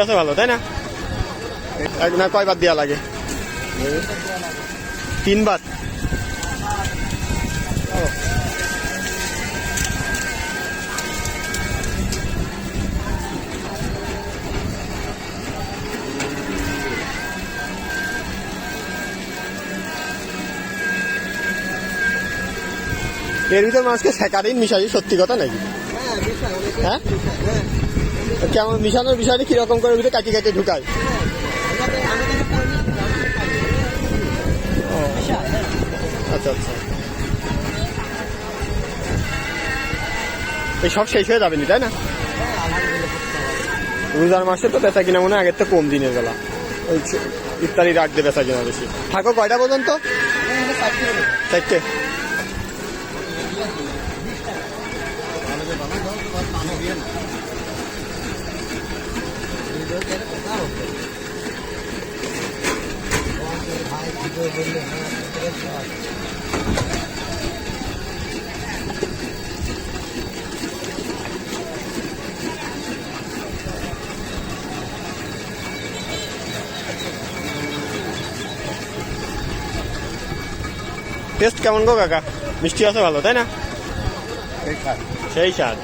আছে ভালো তাই না? না কয়বার দেওয়া লাগে? 3 বার। এর ভিতর মাছকে স্যাকারিন মিশাই, সত্যি কথা নাকি? হ্যাঁ, কেমন মিশানোর বিষয়টা কিরকম করে ভিতরে কাটি কাটি ঢুকায়? আচ্ছা আচ্ছা, এই সব শেষ হয়ে যাবে নি তাই না? রোজার মাসে তো বেচা কিনা মনে হয় আগের তো কম, দিনের বেলা ওই ইফতারির আগ দিয়ে বেচা কিনা বেশি। থাকো কয়টা পর্যন্ত? 4টে। টেস্ট কেমন গো কাকা? মিষ্টি আছে ভালো তাই না? সেই স্বাদ।